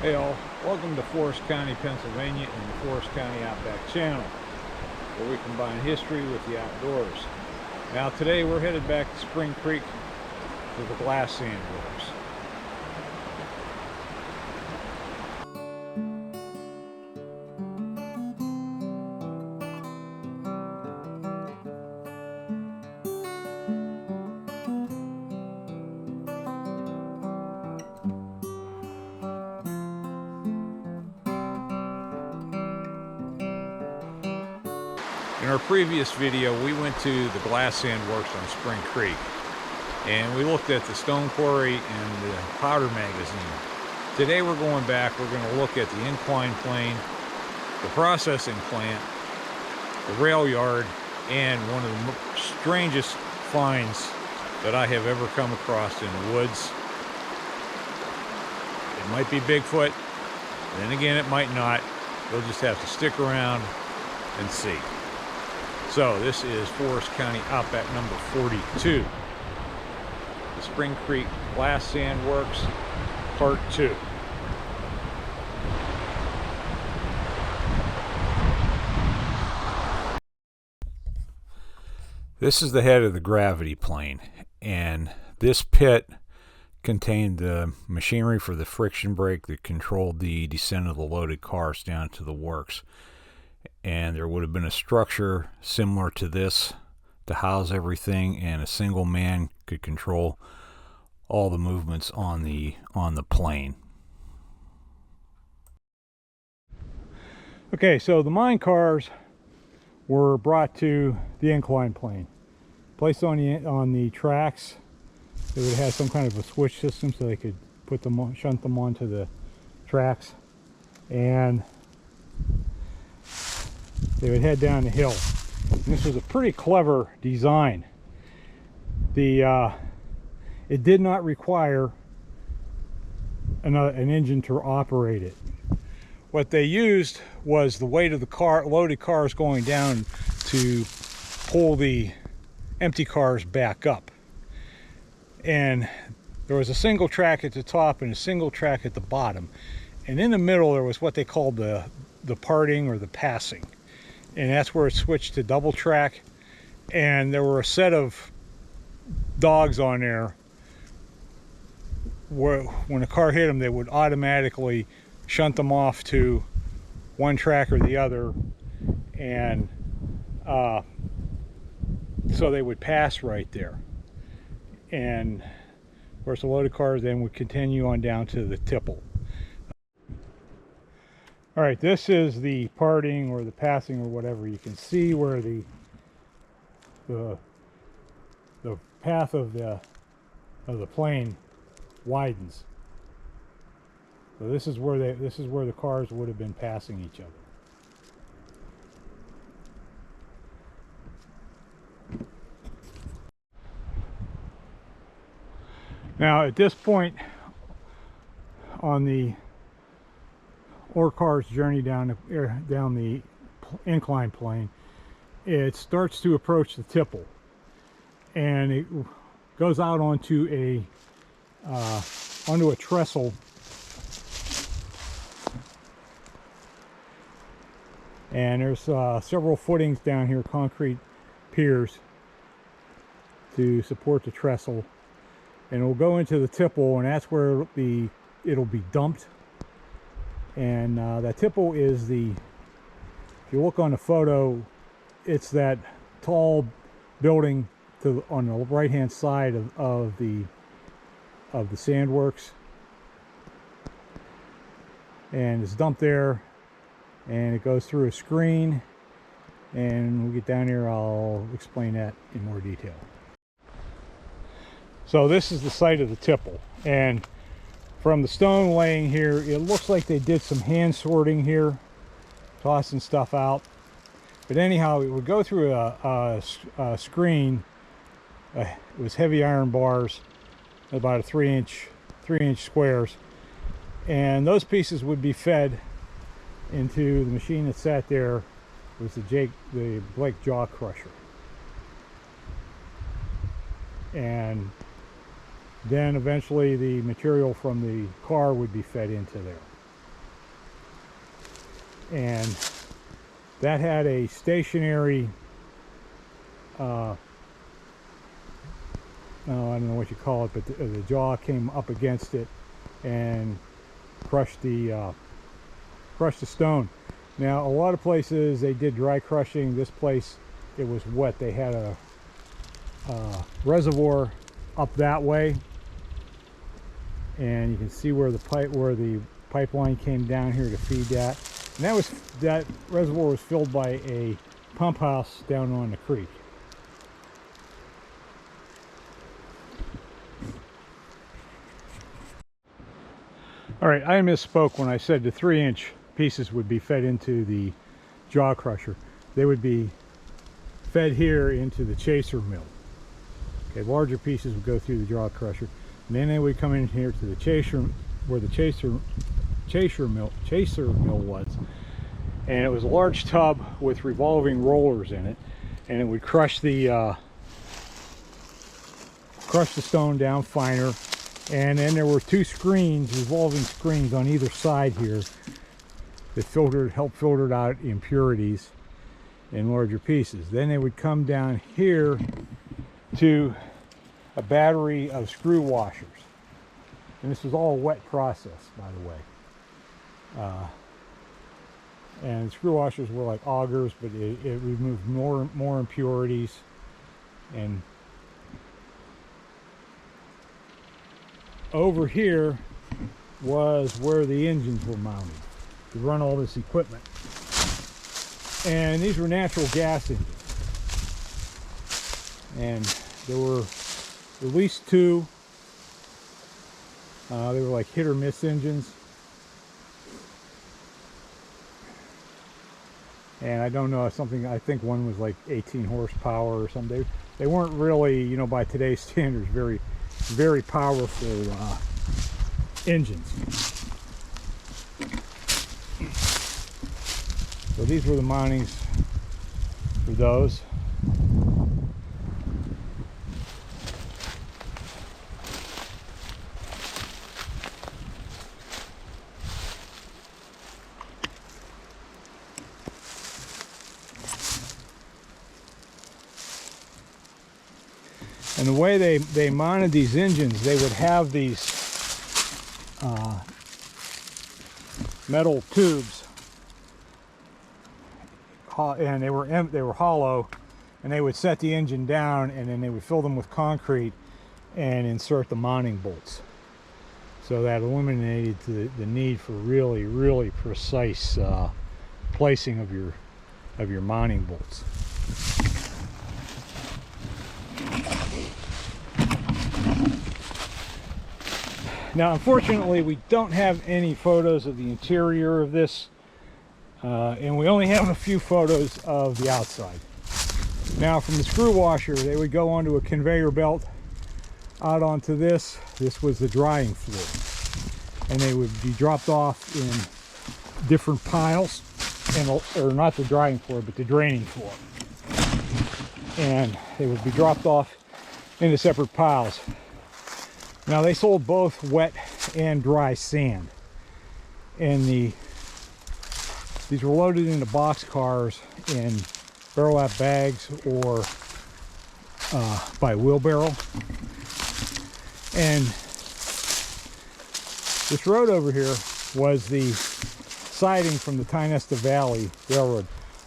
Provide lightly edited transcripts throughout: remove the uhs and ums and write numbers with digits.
Hey all, welcome to Forest County, Pennsylvania and the Forest County Outback channel, where we combine history with the outdoors. Now today we're headed back to Spring Creek to the glass sand works. In our previous video, we went to the glass sand works on Spring Creek, and we looked at the stone quarry and the powder magazine. Today we're going back. We're going to look at the incline plane, the processing plant, the rail yard, and one of the strangest finds that I have ever come across in the woods. It might be Bigfoot, then again it might not. You'll just have to stick around and see. So this is Forest County Outback number 42. The Spring Creek Glass Sand Works, Part 2. This is the head of the gravity plane, and this pit contained the machinery for the friction brake that controlled the descent of the loaded cars down to the works. And there would have been a structure similar to this to house everything, and a single man could control all the movements on the plane. Okay, so the mine cars were brought to the incline plane, placed on the tracks. They would have some kind of a switch system so they could put them on, shunt them onto the tracks, and they would head down the hill. And this was a pretty clever design. It did not require an engine to operate it. What they used was the weight of the loaded cars going down to pull the empty cars back up. And there was a single track at the top and a single track at the bottom. And in the middle there was what they called the parting or the passing. And that's where it switched to double track, and there were a set of dogs on there where when a car hit them they would automatically shunt them off to one track or the other, and so they would pass right there. And of course the loaded cars then would continue on down to the Tipple. All right, this is the parting or the passing or whatever. You can see where the path of the plane widens. So this is where the cars would have been passing each other. Now at this point on the ore car's journey down the incline plane, it starts to approach the Tipple, and it goes out onto a trestle, and there's several footings down here, concrete piers to support the trestle, and it will go into the Tipple, and that's where it'll be dumped. And that Tipple is if you look on the photo, it's that tall building on the right hand side of the sandworks, and it's dumped there, and it goes through a screen, and when we get down here I'll explain that in more detail. So this is the site of the Tipple, and from the stone laying here, it looks like they did some hand sorting here, tossing stuff out. But anyhow, it would go through a screen. It was heavy iron bars, about a 3-inch squares, and those pieces would be fed into the machine that sat there. It was the Blake jaw crusher, and then eventually the material from the car would be fed into there. and that had a stationary oh, I don't know what you call it, but the jaw came up against it and crushed the stone. Now, a lot of places they did dry crushing. This place, it was wet. They had a reservoir up that way, and you can see where the pipeline came down here to feed that. And that reservoir was filled by a pump house down on the creek. All right, I misspoke when I said the 3-inch pieces would be fed into the jaw crusher. They would be fed here into the chaser mill. Okay, larger pieces would go through the jaw crusher, and then they would come in here to the chaser, where the chaser mill was, and it was a large tub with revolving rollers in it, and it would crush the stone down finer. And then there were 2 screens, revolving screens on either side here that helped filter out impurities in larger pieces. Then they would come down here to a battery of screw washers. And this was all a wet process, by the way. And screw washers were like augers, but it removed more impurities. And over here was where the engines were mounted to run all this equipment. And these were natural gas engines. And there were at least 2. They were like hit or miss engines. And I don't know, I think one was like 18 horsepower or something. They weren't really, you know, by today's standards, very, very powerful engines. So these were the mountings for those. And the way they mounted these engines, they would have these metal tubes, and they were hollow, and they would set the engine down, and then they would fill them with concrete and insert the mounting bolts. So that eliminated the need for really, really precise placing of your mounting bolts. Now, unfortunately, we don't have any photos of the interior of this, and we only have a few photos of the outside. Now, from the screw washer, they would go onto a conveyor belt out onto this. This was the drying floor, and they would be dropped off in different piles, or not the drying floor, but the draining floor. And they would be dropped off into separate piles. Now, they sold both wet and dry sand, and these were loaded into box cars in burlap bags or by wheelbarrow. And this road over here was the siding from the Tionesta Valley Railroad.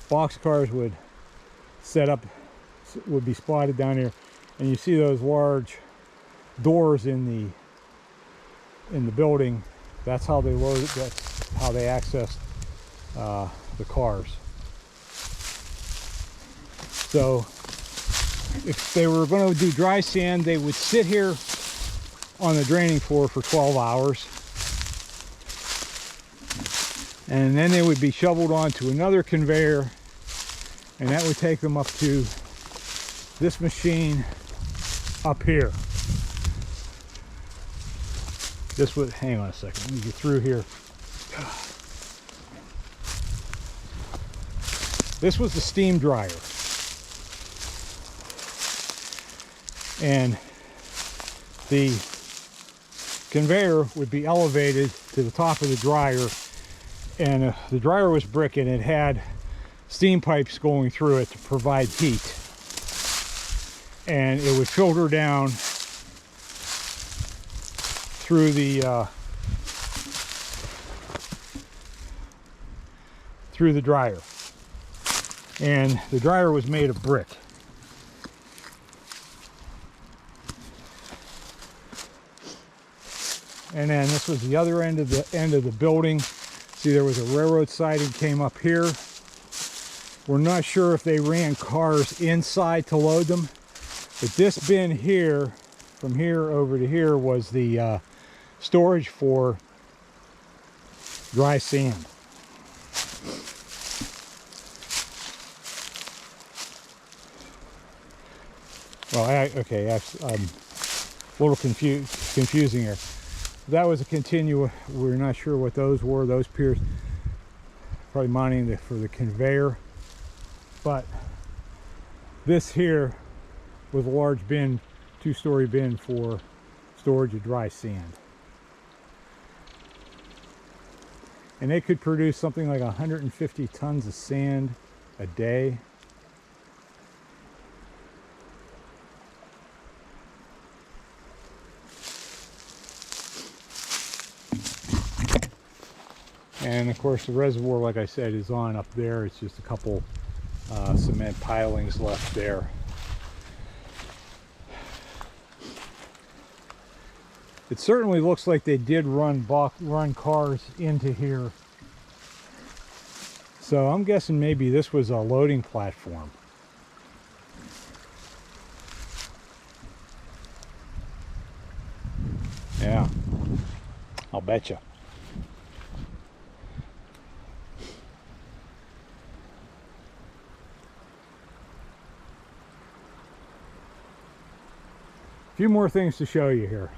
Box cars would be spotted down here, and you see those large doors in the building. That's how they loaded. That's how they accessed the cars. So if they were going to do dry sand, they would sit here on the draining floor for 12 hours, and then they would be shoveled onto another conveyor, and that would take them up to this machine up here. This would, hang on a second, let me get through here. This was the steam dryer. And the conveyor would be elevated to the top of the dryer, and the dryer was brick, and it had steam pipes going through it to provide heat, and it would filter down through the dryer, and the dryer was made of brick. And then this was the other end of the building. See, there was a railroad siding came up here. We're not sure if they ran cars inside to load them, but this bin here, from here over to here, was the storage for dry sand. Well, okay, I'm a little confusing here. That was a we're not sure what those were. Those piers, probably mining for the conveyor. But this here was a large bin, two-story bin for storage of dry sand. And they could produce something like 150 tons of sand a day. And of course the reservoir, like I said, is on up there. It's just a couple cement pilings left there. It certainly looks like they did run cars into here. So I'm guessing maybe this was a loading platform. Yeah, I'll bet you. A few more things to show you here.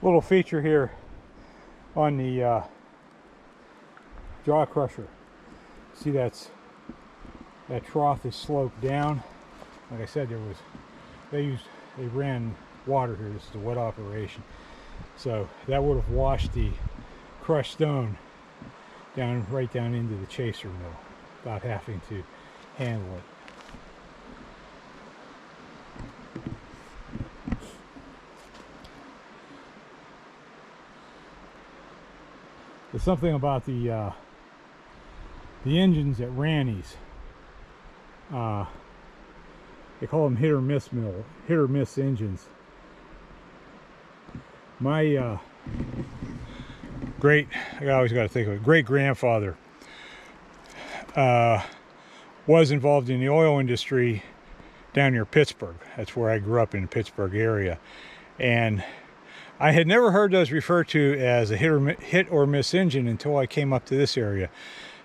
Little feature here on the jaw crusher. See, that trough is sloped down. Like I said, they ran water here. This is a wet operation, so that would have washed the crushed stone right down into the chaser mill without having to handle it. There's something about the engines at Ranny's. They call them hit or miss engines. My I always got to think of it, great grandfather was involved in the oil industry down near Pittsburgh. That's where I grew up, in the Pittsburgh area, and I had never heard those referred to as a hit or miss engine until I came up to this area.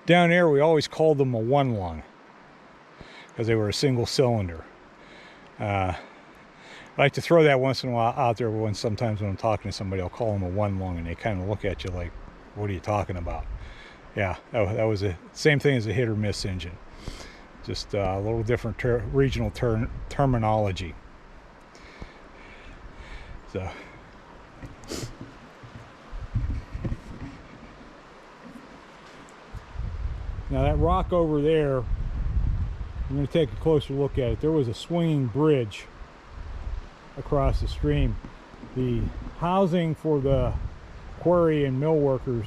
Down there, we always called them a one lung because they were a single cylinder. I like to throw that once in a while out there sometimes when I'm talking to somebody, I'll call them a one lung, and they kind of look at you like, what are you talking about? Yeah, that was the same thing as a hit or miss engine. Just a little different regional terminology. So. Now that rock over there, I'm going to take a closer look at it. There was a swinging bridge across the stream. The housing for the quarry and mill workers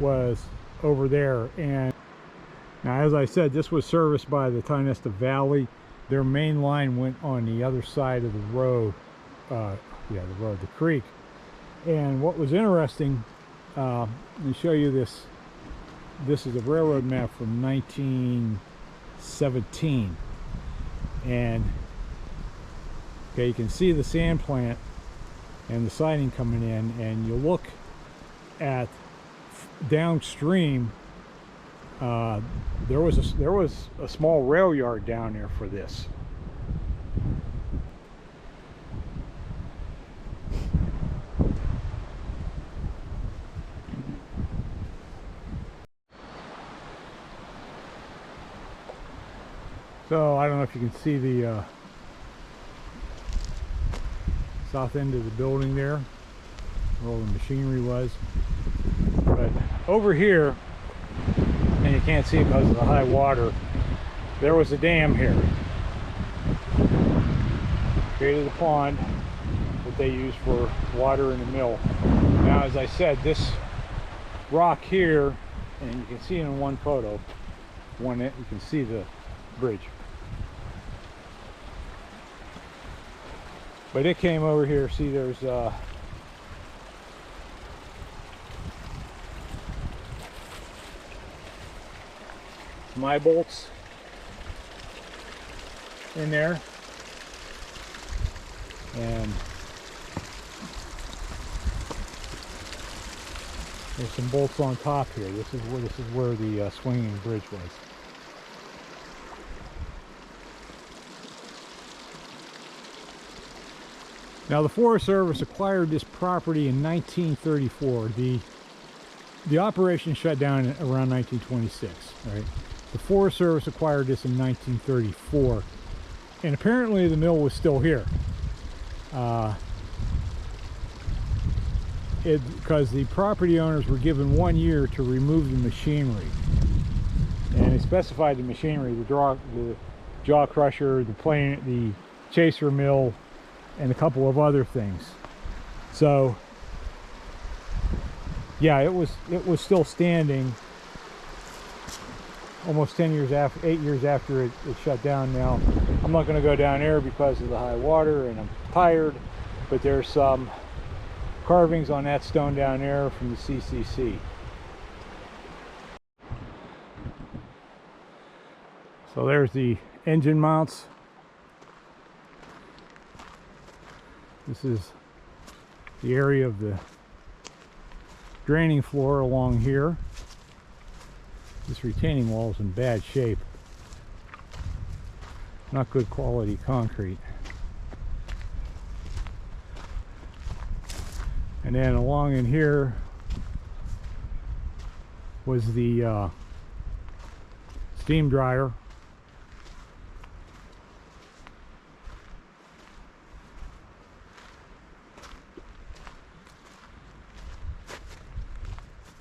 was over there, and now, as I said, this was serviced by the Tionesta Valley. Their main line went on the other side of the road, the creek. And what was interesting, let me show you this. This is a railroad map from 1917, and okay, you can see the sand plant and the siding coming in, and you look at downstream. There was a small rail yard down there for this. So I don't know if you can see the south end of the building there. where all the machinery was. But over here, and you can't see it because of the high water, there was a dam here. Created a pond that they use for water in the mill. Now, as I said, this rock here, and you can see it in one photo, you can see the bridge. But it came over here. See, there's my bolts in there, and there's some bolts on top here. This is where the swinging bridge was. Now, the Forest Service acquired this property in 1934. The operation shut down around 1926. Right? The Forest Service acquired this in 1934, and apparently the mill was still here. Because the property owners were given 1 year to remove the machinery, and they specified the machinery: the jaw crusher, the chaser mill, and a couple of other things. So yeah, it was still standing almost 8 years after it shut down. Now, I'm not going to go down there because of the high water, and I'm tired, but there's some carvings on that stone down there from the CCC. So there's the engine mounts. This is the area of the draining floor along here. This retaining wall is in bad shape. Not good quality concrete. And then along in here was the steam dryer.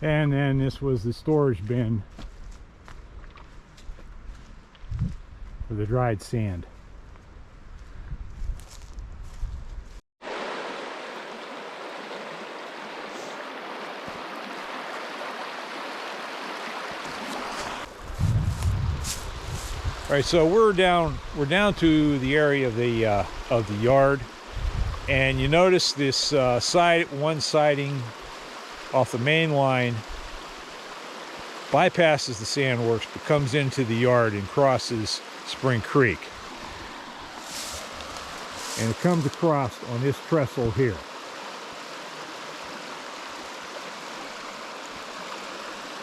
And then this was the storage bin for the dried sand. All right, so we're down to the area of the yard, and you notice this one siding off the main line bypasses the sandworks, but comes into the yard and crosses Spring Creek, and it comes across on this trestle here.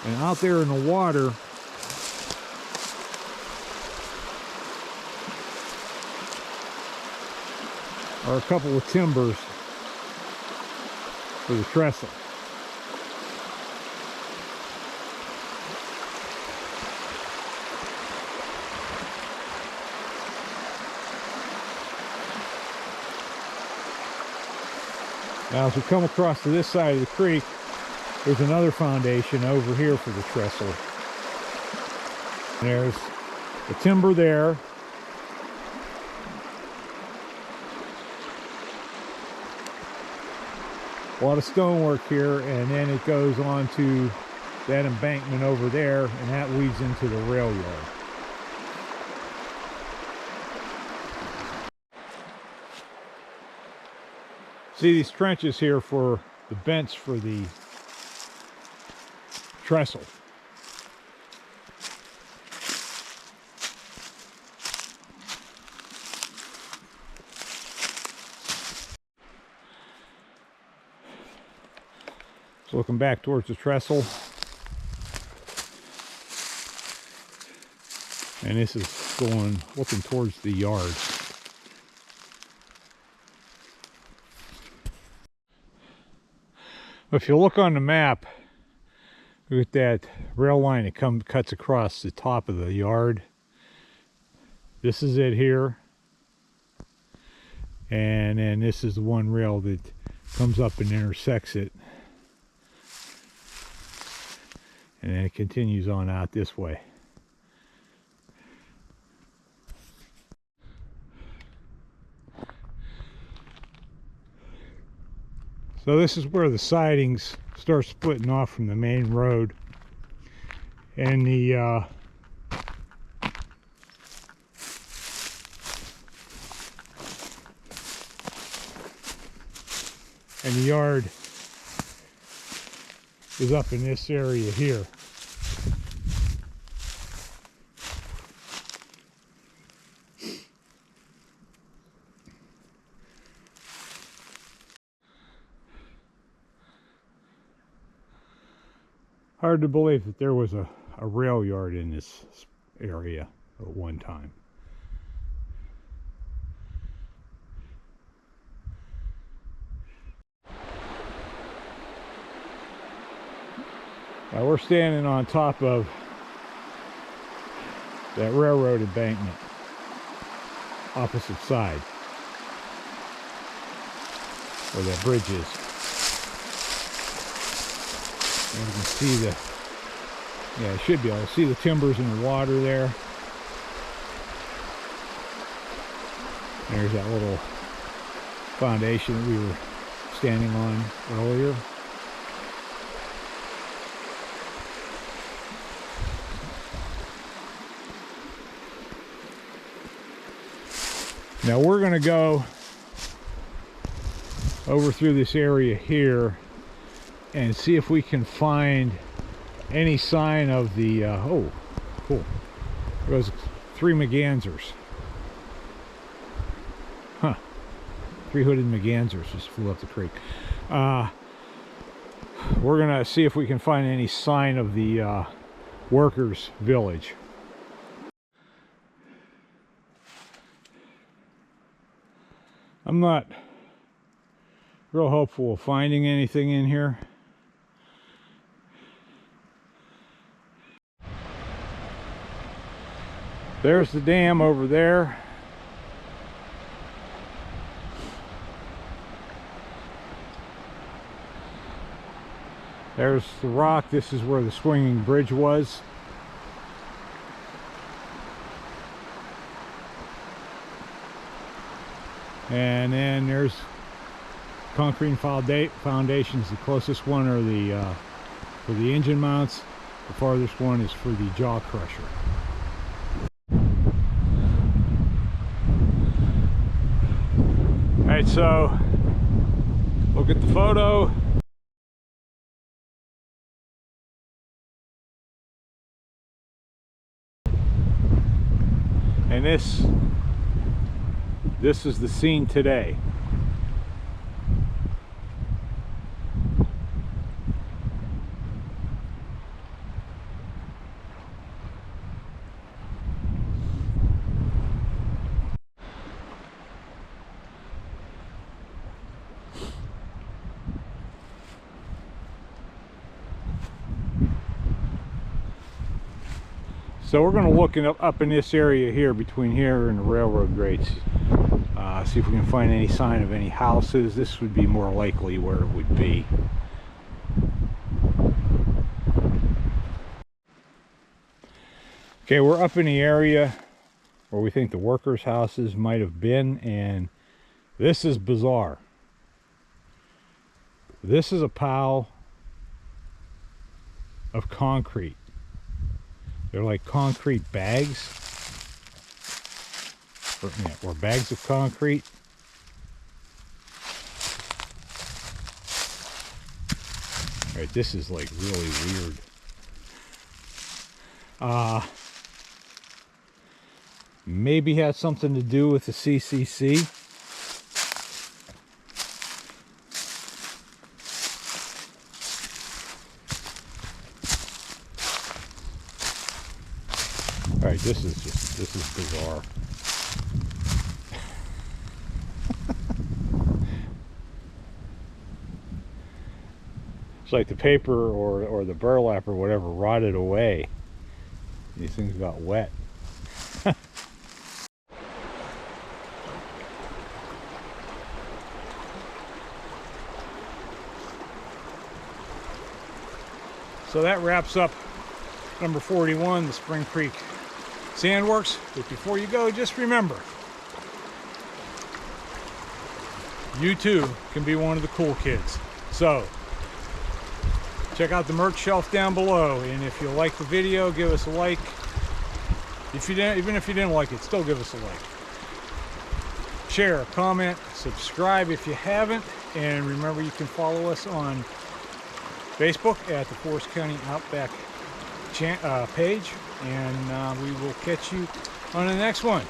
And out there in the water are a couple of timbers for the trestle. Now, as we come across to this side of the creek, there's another foundation over here for the trestle. And there's the timber there. A lot of stonework here, and then it goes on to that embankment over there, and that leads into the rail yard. See these trenches here for the vents for the trestle. So looking back towards the trestle, and this is looking towards the yard. If you look on the map, look at that rail line that cuts across the top of the yard. This is it here, and then this is the one rail that comes up and intersects it, and then it continues on out this way. So this is where the sidings start splitting off from the main road, and the yard is up in this area here. Hard to believe that there was a rail yard in this area at one time. Now we're standing on top of that railroad embankment, opposite side, where that bridge is. And you can see the, yeah, you should be able to see the timbers in the water there. There's that little foundation that we were standing on earlier. Now we're going to go over through this area here and see if we can find any sign of the, oh, cool. There goes 3 mergansers. Huh. 3 hooded mergansers just flew up the creek. We're going to see if we can find any sign of the workers' village. I'm not real hopeful of finding anything in here. There's the dam over there. There's the rock. This is where the swinging bridge was. And then there's concrete foundations. The closest one are the for the engine mounts. The farthest one is for the jaw crusher. Alright, so look at the photo. And this is the scene today. So we're going to look up in this area here, between here and the railroad grades, see if we can find any sign of any houses. This would be more likely where it would be. Okay, we're up in the area where we think the workers' houses might have been, and this is bizarre. This is a pile of concrete. They're like concrete bags, or bags of concrete. All right, this is like really weird. Maybe has something to do with the CCC. All right, this is bizarre. It's like the paper or the burlap or whatever rotted away. These things got wet. So that wraps up number 41, the Spring Creek Sandworks. But before you go, just remember, you too can be one of the cool kids. So check out the merch shelf down below, and if you like the video, give us a like. If you didn't, even if you didn't like it, still give us a like. Share, comment, subscribe if you haven't, and remember you can follow us on Facebook at the Forest County Outback page, and we will catch you on the next one.